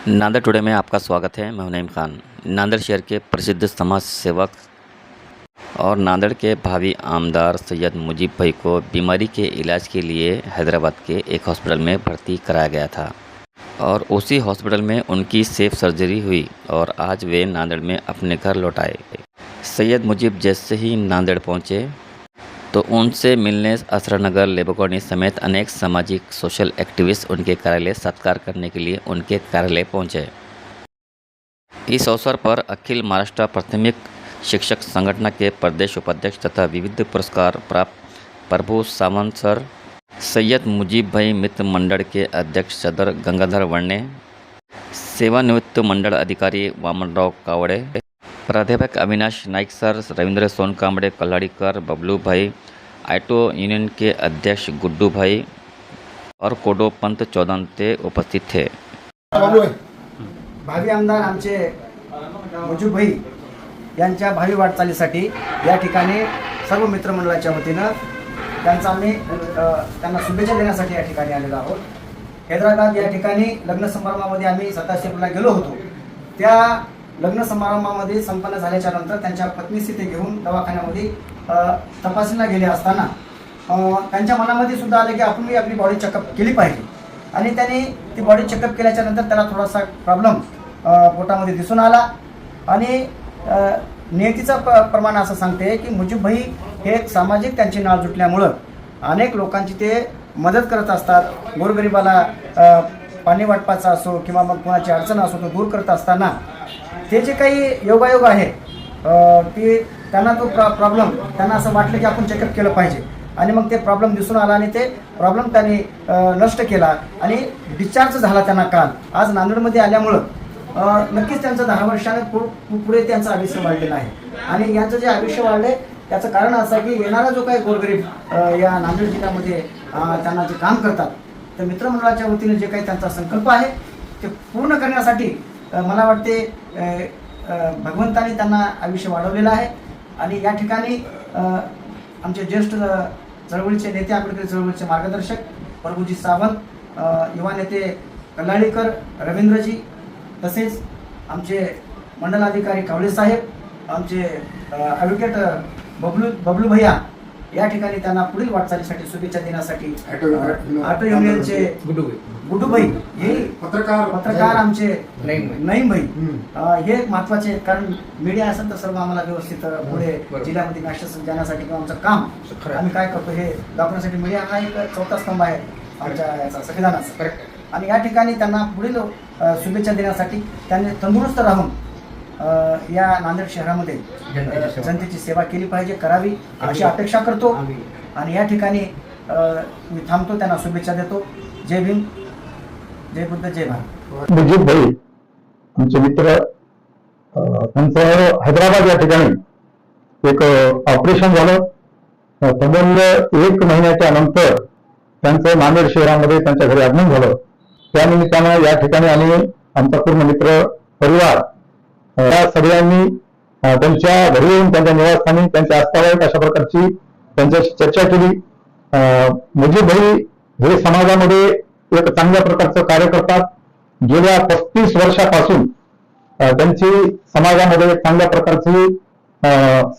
Nanded today में आपका स्वागत है। मैं हूं नईम खान। नांदेड़ शहर के प्रसिद्ध समाज सेवक और नांदेड़ के भावी आमदार सैयद मुजीब भाई को बीमारी के इलाज के लिए हैदराबाद के एक हॉस्पिटल में भर्ती कराया गया था और उसी हॉस्पिटल में उनकी सेफ सर्जरी हुई और आज वे नांदेड़ में अपने घर लौट आए। सैयद मुजीब जैसे ही नांदेड़ पहुंचे तो उनसे मिलने असरानगर लेबर कॉलोनी समेत अनेक सामाजिक सोशल एक्टिविस्ट उनके कार्यालय सत्कार करने के लिए उनके कार्यालय पहुंचे। इस अवसर पर अखिल महाराष्ट्र प्राथमिक शिक्षक संगठन के प्रदेश उपाध्यक्ष तथा विविध पुरस्कार प्राप्त प्रभु सावंत सर, सैयद मुजीब भाई मित्र मंडल के अध्यक्ष सदर गंगाधर वर्णे, सेवानिवृत्त मंडल अधिकारी वामनराव कावड़े, प्राध्यापक अविनाश नाइक सर, रविंद्र सोनकांबड़े, कल्हाड़ीकर, बबलू भाई, आइटो यूनियन के अध्यक्ष गुड्डू भाई और कोडो पंत चौदंते उपस्थित थे। भावी आमदार आमचे मुजीब भाई यांच्या भावी वाटचालीसाठी या ठिकाणी सर्व मित्रमंडळाच्या वतीनं त्यांना शुभेच्छा देण्यासाठी या ठिकाणी आलेलो आहोत। हैदराबाद या ठिकाणी लग्न समारंभामध्ये आम्ही 27 एप्रिलला गेलो होतो। त्या लग्न समारंभामध्ये संपन्न झाल्याच्या नंतर त्यांच्या पत्नीशी ते घेऊन दवाखान्यामध्ये तपासणीला गेले असताना त्यांच्या मनामध्ये सुद्धा आले की आपण आपली बॉडी चेकअप केली पाहिजे आणि त्यांनी ती बॉडी चेकअप केल्याच्या नंतर त्याला थोडासा प्रॉब्लेम पोटामध्ये दिसून आला आणि नियतीचा प्रमाण असं सांगते की मुजीब भाई हे एक सामाजिक त्यांची नाळ जुटल्यामुळं अनेक लोकांची ते मदत करत असतात। गोरगरिबाला पाणी वाटपाचा असो किंवा मग कोणाची अडचण असो तो दूर करत असताना ते जे काही योगायोग आहे की त्यांना तो प्रॉब्लेम त्यांना असं वाटलं की आपण चेकअप केलं पाहिजे आणि मग ते प्रॉब्लेम दिसून आला आणि ते प्रॉब्लेम त्यांनी नष्ट केला आणि डिस्चार्ज झाला त्यांना काल। आज नांदेडमध्ये आल्यामुळं नक्कीच त्यांचं 10 वर्षाने पुढे त्यांचं आयुष्य वाढलेलं आहे आणि यांचं जे आयुष्य वाढले त्याचं कारण असं आहे की येणारा जो काही गोरगरीब या नांदेड जिल्ह्यामध्ये त्यांना जे काम करतात तर मित्रमंडळाच्या वतीने जे काही त्यांचा संकल्प आहे ते पूर्ण करण्यासाठी मला वाटते भगवंताने त्यांना आयुष्य वाढवलेलं आहे आणि या ठिकाणी आमचे ज्येष्ठ चळवळीचे नेते आंबेडकरी चळवळीचे मार्गदर्शक प्रभूजी सावंत, युवा नेते कल्हाडीकर, रवींद्रजी, तसेच आमचे मंडलाधिकारी कावळे साहेब, आमचे ॲडव्होकेट बबलू भैया या ठिकाणी त्यांना पुढील वाटचालीसाठी शुभेच्छा देण्यासाठी ऑटो युनियनचे गुड्डू भाई हे पत्रकार आमचे नईम भाई हे महत्वाचे, कारण मीडिया असेल तर सर्व आम्हाला व्यवस्थित पुढे जिल्ह्यामध्ये मॅसेज जाण्यासाठी किंवा आमचं काम आम्ही काय करतो हे दाखवण्यासाठी मीडिया हा एक चौथा स्तंभ आहे आमच्या याचा संविधानाचा आणि या ठिकाणी त्यांना पुढील शुभेच्छा देण्यासाठी त्यांनी तंदुरुस्त राहून या नांदेड शहरामध्ये जनतेची सेवा केली पाहिजे, करावी अशी अपेक्षा करतो आणि या ठिकाणी मी थांबतो, त्यांना शुभेच्छा देतो। जय भीम, जय बुद्ध, जय भारत। मुजीब भाई आमचे मित्र, त्यांचं हैदराबाद या ठिकाणी एक ऑपरेशन झालं। तब्बल 1 महिन्याच्या नंतर त्यांचं नांदेड शहरामध्ये त्यांच्या घरी आगमन झालं। त्यानिमित्तानं या ठिकाणी आम्ही आमचा पूर्ण मित्र परिवार या सगळ्यांनी त्यांच्या घरी येऊन त्यांच्या निवासस्थानी त्यांच्या आस्थावाईक अशा प्रकारची त्यांच्याशी चर्चा केली। मुजीब भाई हे समाजामध्ये एक चांगल्या प्रकारचं कार्य करतात। गेल्या 35 वर्षापासून त्यांची समाजामध्ये एक चांगल्या प्रकारची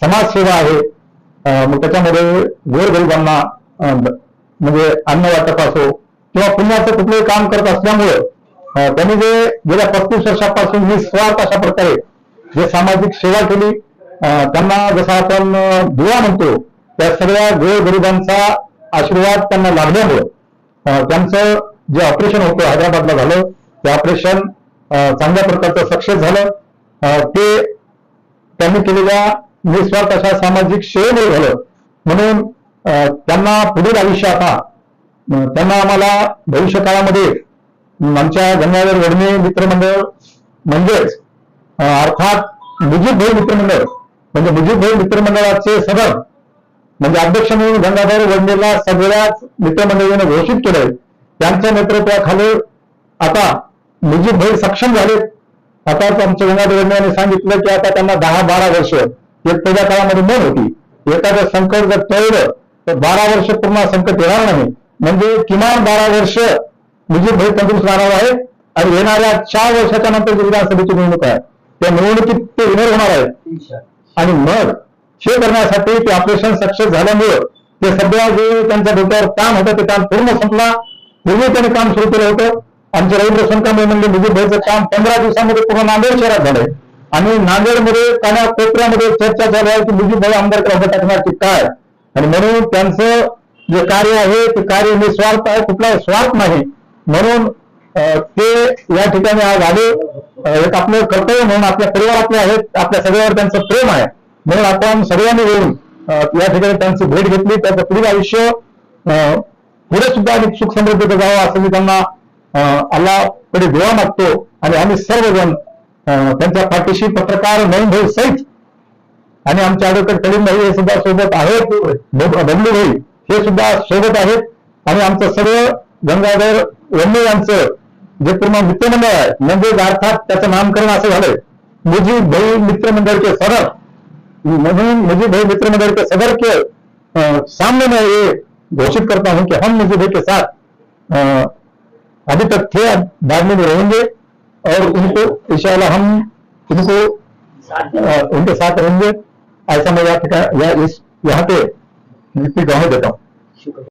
समाजसेवा आहे। मग त्याच्यामध्ये गोरगरिबांना म्हणजे अन्न वाटप असो किंवा पुण्याचं कुठलंही काम करत असल्यामुळे त्यांनी जे गेल्या 35 वर्षापासून निस्वार्थ अशा प्रकारे जे सामाजिक सेवा केली, त्यांना जसं आपण दुआ म्हणतो त्या सगळ्या गोरगरिबांचा आशीर्वाद त्यांना लाभल्यामुळे त्यांचं जे ऑपरेशन होतं हैदराबादला झालं ते ऑपरेशन चांगल्या प्रकारचं सक्सेस झालं। ते त्यांनी केलेल्या निस्वार्थ अशा सामाजिक सेवेमुळे झालं। म्हणून त्यांना पुढील आयुष्य आता त्यांना आम्हाला भविष्य काळामध्ये आमच्या गंगाधर वडणे मित्रमंडळ म्हणजेच अर्थात मुजीब भाई मित्रमंडळ म्हणजे मुजीब भाई मित्रमंडळाचे सदर म्हणजे अध्यक्ष म्हणून गंगाधर वडणेला सगळ्याच मित्रमंडळीने घोषित केलंय। त्यांच्या नेतृत्वाखाली आता मुजीब भाई सक्षम झालेत। आता आमच्या गंगाधर वडणे यांनी सांगितलं की आता त्यांना 10-12 वर्ष एक पहिल्या काळामध्ये मन होती, एखादं संकट जर टळलं तर 12 वर्ष पूर्ण संकट येणार नाही, म्हणजे किमान 12 वर्ष मुजीब भाई तंदुरुस्त राहणार आहे आणि येणाऱ्या 4 वर्षाच्या नंतर जी विधानसभेची निवडणूक आहे त्या निवडणुकीत ते विनर होणार आहेत. आणि मग हे करण्यासाठी ते ऑपरेशन सक्सेस झाल्यामुळं ते सध्या जे त्यांच्या डोक्यावर काम होतं ते काम पूर्ण संपला. पूर्वी त्यांनी काम सुरू केलं होतं. आमचे रवींद्र सोनकांबळे म्हणजे मुजीब भाईचं काम 15 दिवसांमध्ये पूर्ण नांदेड शहरात झालंय. आणि नांदेडमध्ये कानाकोपऱ्यामध्ये चर्चा चालू आहे की मुजीब भाई आमदार उभं टाकणार की काय. आणि म्हणून त्यांचं जे कार्य आहे ते कार्य निस्वार्थ आहे, कुठला स्वार्थ नाही. म्हणून ते या ठिकाणी आज आले. एक आपलं कर्तव्य म्हणून आपल्या परिवारातले आहेत, आपल्या सगळ्यावर त्यांचं प्रेम आहे. म्हणून आपण सगळ्यांनी मिळून या ठिकाणी त्यांची भेट घेतली. त्यांचं पुढील आयुष्य पुढे सुद्धा अधिक सुख समृद्धीचं जावं असं मी त्यांना अल्लाकडे दुआ मागतो. आणि आम्ही सर्वजण त्यांच्या पाठीशी पत्रकार नवीन भाई सहित आणि आमचे ॲडव्होकेट कलीम भाई हे सुद्धा सोबत आहेत, बबलू भाई हे सुद्धा सोबत आहेत. आणि आमचं सगळं गंगाधर वन्ने यांचं जे पूर्ण मित्रमंडळ आहे म्हणजे अर्थात त्याचं नामकरण असं झालंय मुजीब भाई मित्रमंडळ के सदर. म्हणून मुजीब भाई मित्रमंडळ के सदर के सामने मैं ये घोषित करता हूं कि हम मुजीब भाई के साथ अभी तक थे, बाद में भी रहेंगे और उनको इंशाल्लाह हम उनको उनके साथ रहेंगे. ऐसा मैं यहाँ पे गाँव देता हूँ.